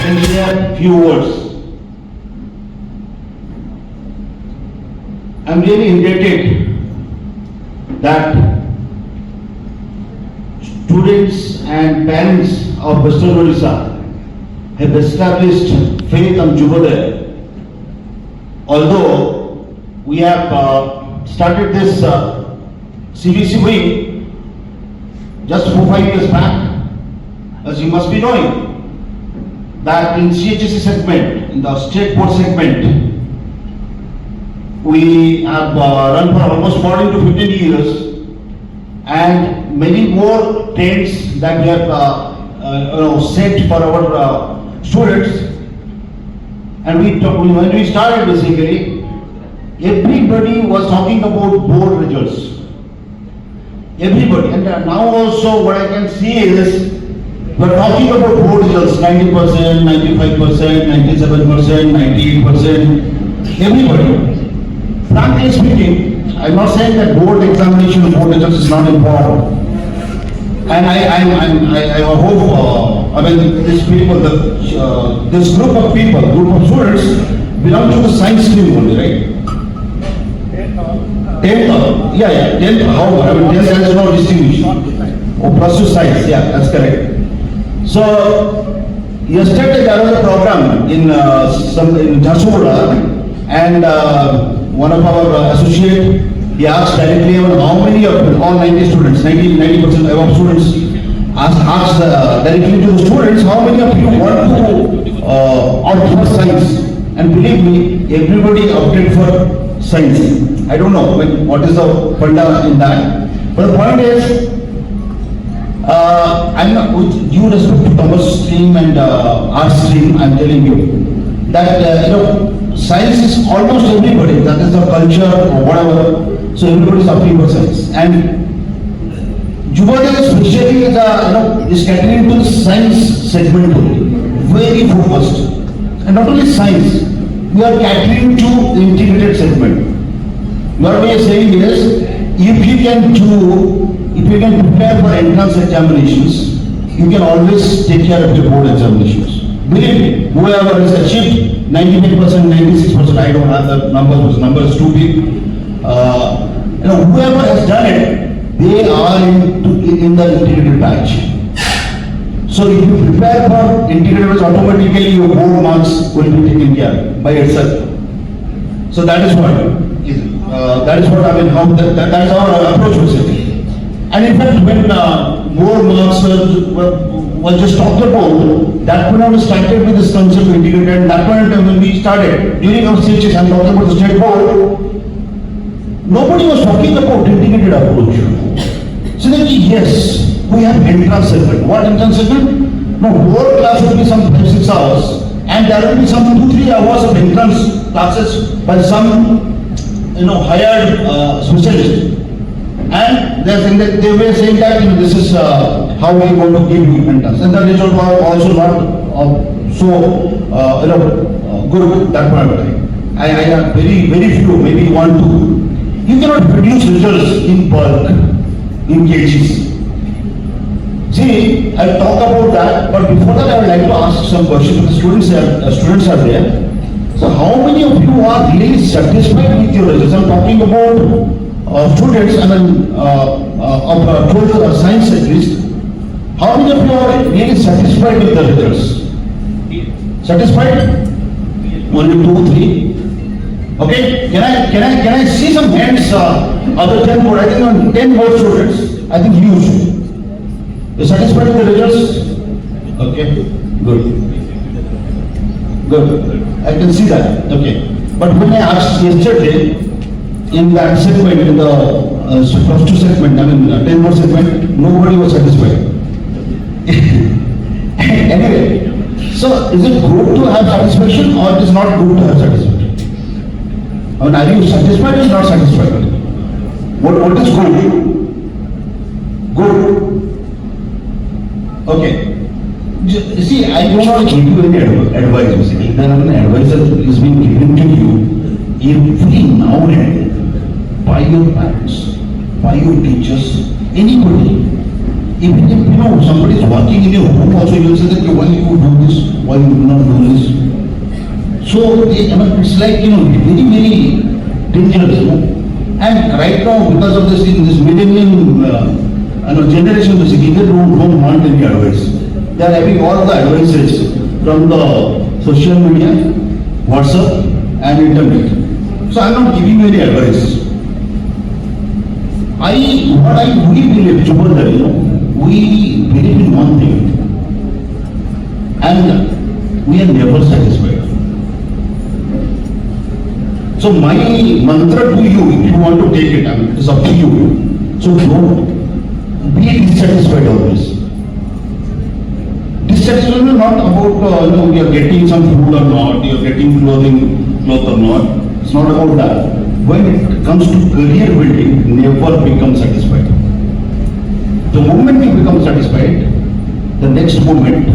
can share few words. I'm really indebted that students and parents of Western Odisha have established faith on Yuvodaya. Although we have started this CBC wing just 4-5 years back, as you must be knowing that in CHSC segment, in the state board segment, we have run for almost 14 to 15 years, and many more tents that we have set for our students. And when we started, basically, everybody was talking about board results. Everybody, and now also what I can see is we are talking about board results: 90%, 95%, 97%, 98%. Everybody. Frankly speaking, I'm not saying that board examination, board results is not important. And I hope, these people, this group of people, group of students belong to the science stream only, right? 10th, yeah, 10th, however, 10th there is no distinction. Oh, plus two science, yeah, that's correct. So, yesterday there was a program in Jharsuguda, and one of our associate, he asked directly on how many of all 90 students, 90% of students, asked directly to the students, how many of you want to opt for science? And believe me, everybody opted for science. I don't know what is the funda in that, but the point is, I'm not, with due respect to commerce stream and arts stream, I'm telling you that science is almost everybody. That is the culture or whatever. So everybody is opting for science. And Yuvodaya especially is catering to the science segment only, very focused. And not only science, we are catering to the integrated segment. What we are saying is, if you can prepare for entrance examinations, you can always take care of your board examinations. Believe me, whoever has achieved 95%, 96%, I don't have the numbers too big. Whoever has done it, they are in the integrated batch. So if you prepare for integrated batch, automatically your board marks will be taken care by itself. So that is what that's our approach basically. And in fact, when more marks was just talked about, that point we started with this concept of integrated, and that point when we started, during our CHS, I'm talking about the state board, nobody was talking about integrated approach. So then, yes, we have entrance segment. What entrance segment? No, whole class will be some 5-6 hours, and there will be some 2-3 hours of entrance classes by some hired specialist. And they were saying that this is how we are going to give you entrance, and the result was also not so good that point of time. I have very few, maybe 1-2. You cannot produce results in bulk, in kgs. See, I'll talk about that, but before that I would like to ask some questions. The students are there. So how many of you are really satisfied with your results? I'm talking about students, of 12th science at least. How many of you are really satisfied with the results? Satisfied? Only 2, 3. Okay, can I see some hands? Other 10 more, I think on 10 more students. I think huge. You satisfied with the results? Okay, good. I can see that. Okay, but when I asked yesterday in that segment, in the first 2 segment, 10 more segment, nobody was satisfied. Anyway, so is it good to have satisfaction or it is not good to have satisfaction? Are you satisfied or not satisfied? What is good? Good. Okay. You see, I don't want to give you any advice basically. Then an advisor is being given to you every now and then by your parents, by your teachers, anybody. Even if somebody is working in your home also, you will say that why you do this. why you do not do this? So, it's like, very, very dangerous, And right now, because of this millennium generation, basically, they don't want any advice. They are having all the advices from the social media, WhatsApp, and internet. So, I am not giving you any advice. We believe, Yuvodaya, we believe in one thing, and we are never satisfied. So my mantra to you, if you want to take it, it's up to you. So don't be dissatisfied always. Dissatisfaction is not about you are getting some food or not, you are getting cloth or not. It's not about that. When it comes to career building, never become satisfied. The moment you become satisfied, the next moment,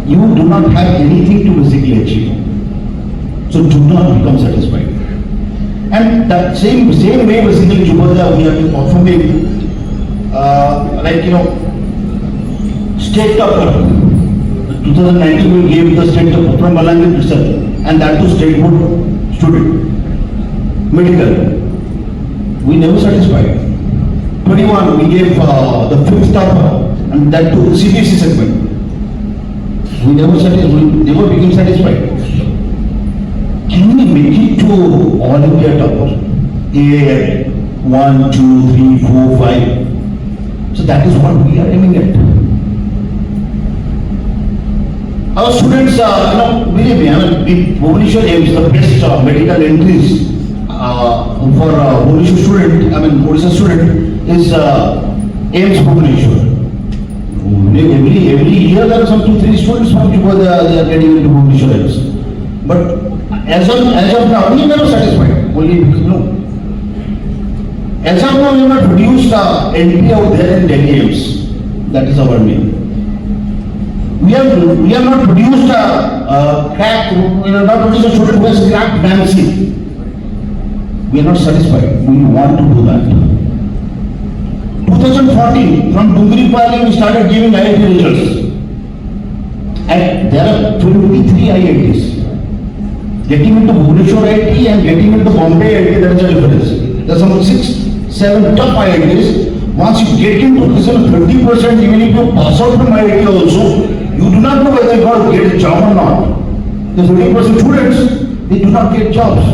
you do not have anything to basically achieve. So do not become satisfied. And that same way basically Yuvodaya, we have been performing state topper. 2019 we gave the state topper from Malangan itself, and that to state board student. Medical. We never satisfied. 21 we gave the fifth topper, and that to CBSE segment. We never became satisfied. Can we make it to all India topper? A 1, 2, 3, 4, 5. So that is what we are aiming at. Our students, believe me, Bhubaneswar aims the best medical entries for Bhubaneswar student. Odisha student is aims Bhubaneswar. Every year there are some 2-3 students from Yuvodaya, they are getting into Bhubaneswar aims. But as of now, we are never satisfied. Only no. As of now, we have not produced NP out there in Delhi aims. That is our main. We have not produced crack. We have not produced a student who has cracked dancing. We are not satisfied. We want to do that. 2014, from Dungaripalli, we started giving IIT results. And there are 23 IITs. Getting into Bhubaneswar IIT and getting into Bombay IIT, there is a difference. There are some 6-7 top IITs. Once you get into this 30%, even if you pass out from IIT also, you do not know whether you are going to get a job or not. The 30% students, they do not get jobs.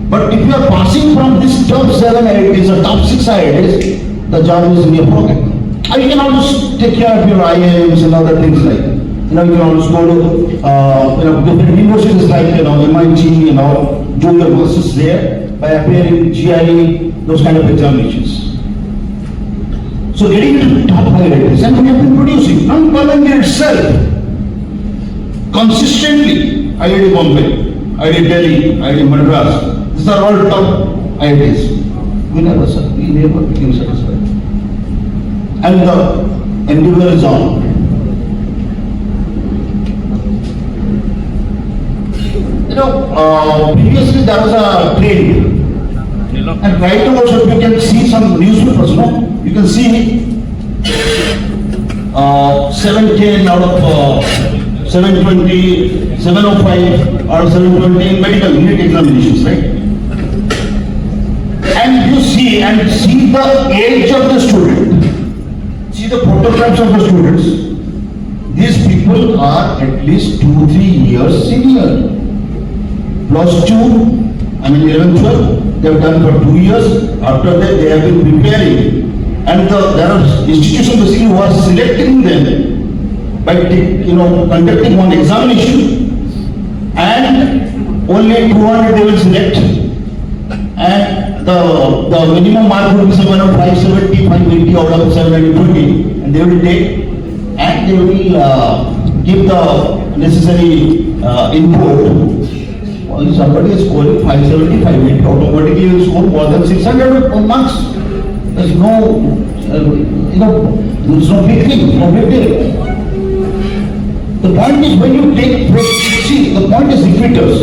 But if you are passing from this top 7 IITs or top 6 IITs, the job is in your pocket. And you can always take care of your IIMs and other things like that. You can always go to different universities like MIT, do your masters there by appearing GIE, those kind of examinations. So getting into the top IITs, and we have been producing, not Malangan itself, consistently, IIT Bombay, IIT Delhi, IIT Madras, these are all top IITs. We never became satisfied. And the endeavor is on. Previously there was a trade, and right now also you can see some newspapers, you can see 710 out of 720, 705 out of 720 in medical unit examinations, right? And you see the age of the student, see the photographs of the students. These people are at least 2-3 years senior. Plus 2, 11, 12, they have done for 2 years. After that, they have been preparing. And there are institutions basically who are selecting them by conducting one examination, and only 200 they will select. And the minimum mark would be somewhere around 570, 580 out of 720, and they will take, and they will give the necessary input. If somebody is scoring 570, 580, automatically will score more than 600 marks. There's no, there's no big thing, no big deal. The point is when you take, the point is repeaters.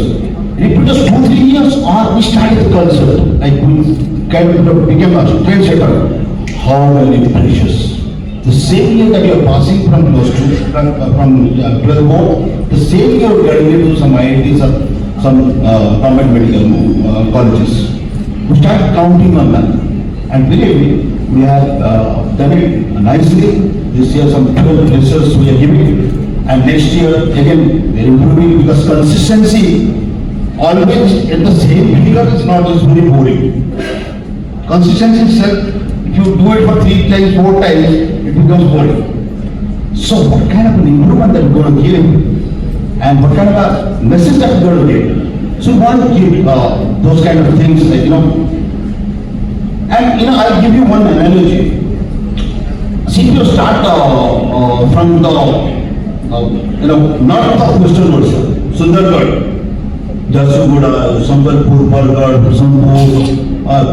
Repeaters 2-3 years, or we started the culture, like we kind of became a trendsetter. How very precious. The same year that you are passing from close to, from 12 board, the same year you are getting into some IITs or some government medical colleges. We start counting on that. And believe me, we have done it nicely. This year some 12 lectures we are giving. And next year again we are improving, because consistency always at the same figure is not just very boring. Consistency itself, if you do it for 3 times, 4 times, it becomes boring. So what kind of an improvement that we're going to give, and what kind of a message that we're going to give. So we want to give those kind of things, like, and I'll give you one analogy. See, if you start from the not the western Odisha, Sundargarh, Jharsuguda, Sambalpur, Bargarh, Sambad,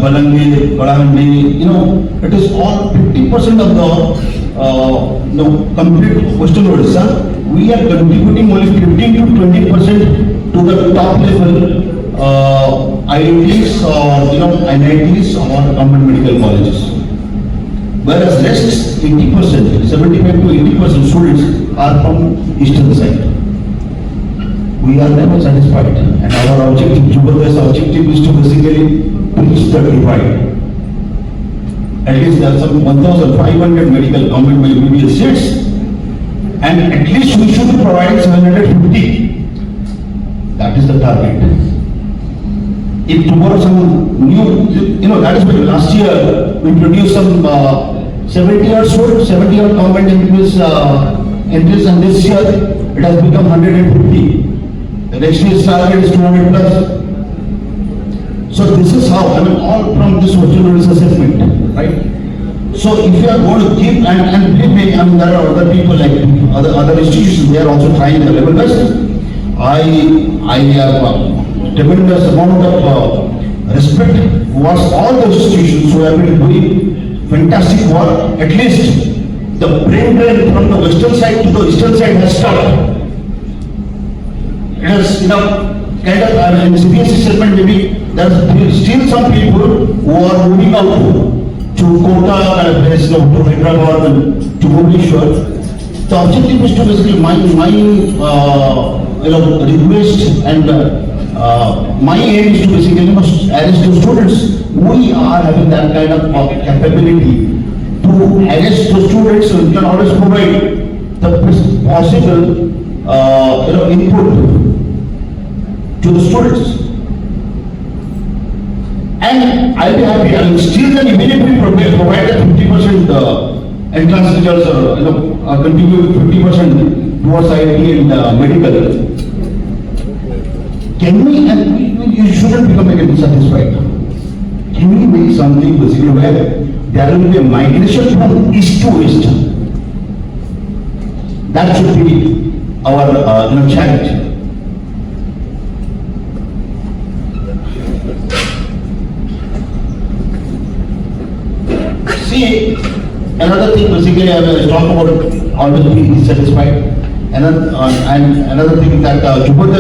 Balangir, Kalahandi, it is all 50% of the complete western Odisha. We are contributing only 15 to 20% to the top level IITs or NITs or government medical colleges. Whereas rest 80%, 75 to 80% students are from eastern side. We are never satisfied, and our objective, Yuvodaya's objective, is to basically bridge the divide. At least there are some 1,500 medical government MBBS seats, and at least we should be providing 750. That is the target. If tomorrow some new, that is why last year we produced some 70 odd government MBBS entries, and this year it has become 150. The next year's target is 200 plus. So this is how, all from this virtual assessment, right? So if you are going to give, and believe me, there are other people like other institutions, they are also trying their level best. I have tremendous amount of respect towards all the institutions who have been doing fantastic work. At least the brain drain from the western side to the eastern side has stopped. It has, kind of, in CBSE segment, maybe there are still some people who are moving out to Kota and place, to Hyderabad and to Bhubaneswar. The objective is to basically my request and my aim is to basically arrest the students. We are having that kind of capability to arrest the students, so we can always provide the best possible input to the students. And I'll be happy. Still then, even if we provide that 50% entrance results, contribute 50% towards IIT and medical, can we, and you shouldn't become again dissatisfied. Can we make something basically where there will be a migration from east to west? That should be our challenge. See, another thing basically I was talking about always being dissatisfied. And another thing that what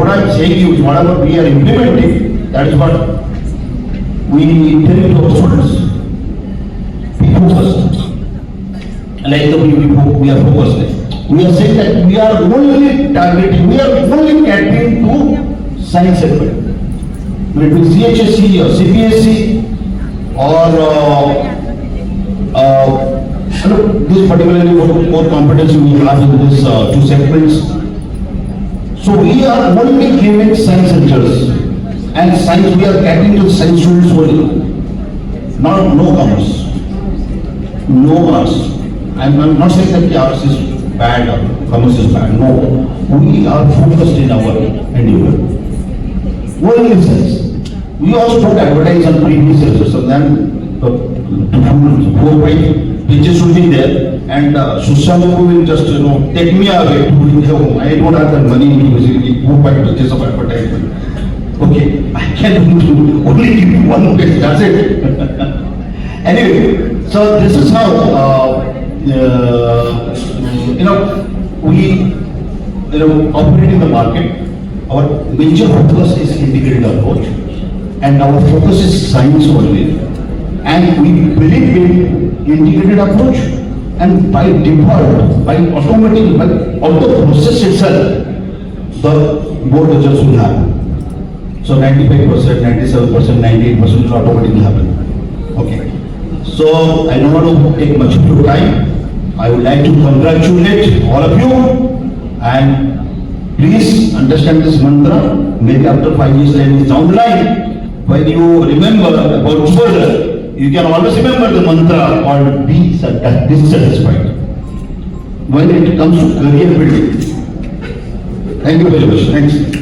I'm saying is whatever we are implementing, that is what we tell to our students. Be focused. Like the way we are focused. We are saying that we are only targeting, we are only catering to science segment. Whether it be CHSE or CBSE or this particularly more competency we have in this two segments. So we are only giving science centers, and science we are catering to science students only, not no commerce, no arts. I'm not saying that the arts is bad or commerce is bad. No, we are focused in our endeavor. Only in science. We also don't advertise on previous research, so then teachers should be there, and Sushama will just take me away to bring their home. I don't have that money to basically go back to this of advertisement. Okay, I can only give you one place, that's it. Anyway, so this is how we operate in the market. Our major focus is integrated approach, and our focus is science only. And we believe in integrated approach. And by default, by automatic, by auto process itself, the board results will happen. So 95%, 97%, 98% will automatically happen. Okay. So I don't want to take much of your time. I would like to congratulate all of you, and please understand this mantra. Maybe after 5 years down the line, when you remember about further, you can always remember the mantra called be dissatisfied when it comes to career building. Thank you very much. Thanks.